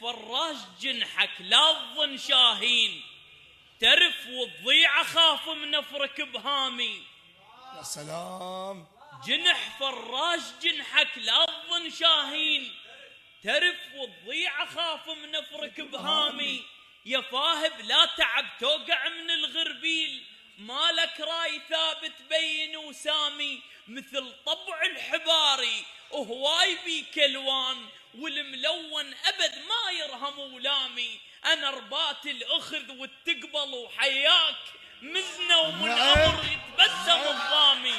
فراش جنحك لا تظن شاهين، ترف وتضيع أخاف من أفرك بهامي. يا سلام. جنح فراش جنحك لا تظن شاهين، ترف وتضيع أخاف من أفرك بهامي. يا فاهب لا تعب توقع من الغربيل، مالك راي ثابت بين وسامي. مثل طبع الحباري وهواي بيك الوان، والملون أبد ما يرهم ولامي. أنا ربات الأخذ والتقبل وحياك، مزنة ومن أمر يتبسم الضامي.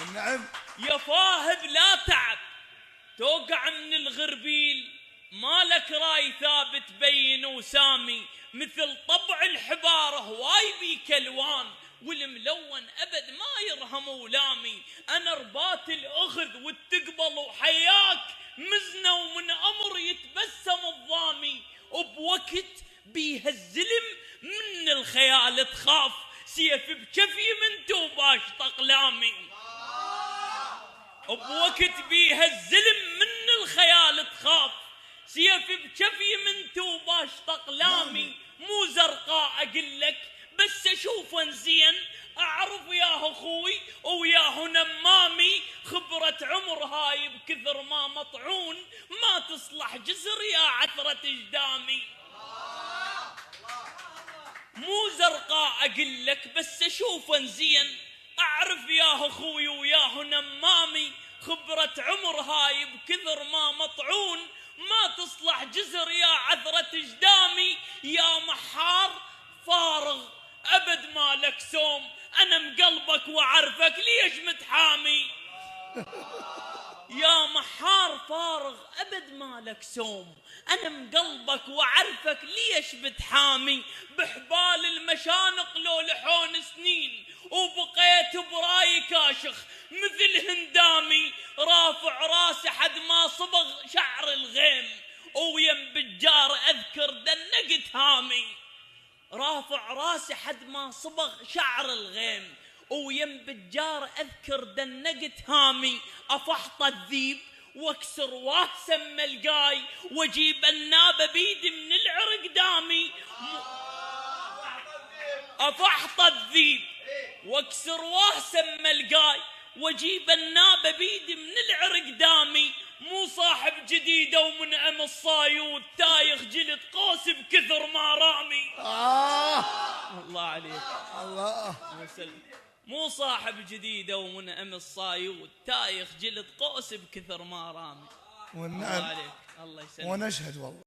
والنعم. يا فاهب لا تعب توقع من الغربيل، مالك راي ثابت بين وسامي. مثل طبع الحبارة هواي بيك الوان، والملون أبد ما يرهم ولامي. أنا ربات الأخذ والتقبل وحياك، مزنة ومن أمر يتبسم الضامي. وبوقت بيها الزلم من الخيال تخاف، سيف بكفي من توباش أقلامي. بوقت بيها الزلم من الخيال تخاف، سيف بكفي من توباش أقلامي. مو زرقاء أقلك بس أشوفه زين، أعرف ياه أخوي وياه نمامي. خبرة عمر هاي بكثر ما مطعون، ما تصلح جسر يا عثرة اجدامي. مو زرقاء أقلك بس أشوفه زين، أعرف ياه أخوي وياه نمامي. خبرة عمر هاي بكثر ما مطعون، ما تصلح جزر يا عثرة اجدامي. يا محار فارغ أبد مالك سوم، أنا مقلبك وعرفك ليش متحامي. يا محار فارغ أبد مالك سوم، أنا مقلبك وعرفك ليش بتحامي. بحبال المشانق لو لحون سنين، وبقيت براي كاشخ مثل هندامي. رافع راسي حد ما صبغ شعر الغيم، ويم بالجار أذكر دنقت هامي. رافع راسي حد ما صبغ شعر الغيم، ويم بالجار أذكر دنقت هامي. أفحط الذيب واكسر واسم القاي، واجيب النابة بيدي من العرق دامي. أفحط الذيب واكسر واسم القاي، واجيب النابة بيدي من العرق دامي. مو صاحب جديدة ومنعم الصايود، تايخ جلد قوس بكثر ما رامي. الله عليك. الله. مو صاحب جديدة ومنعم الصايود، تايخ جلد قوس بكثر ما رامي. والنعم. الله عليك. الله يسلمك. ونشهد والله.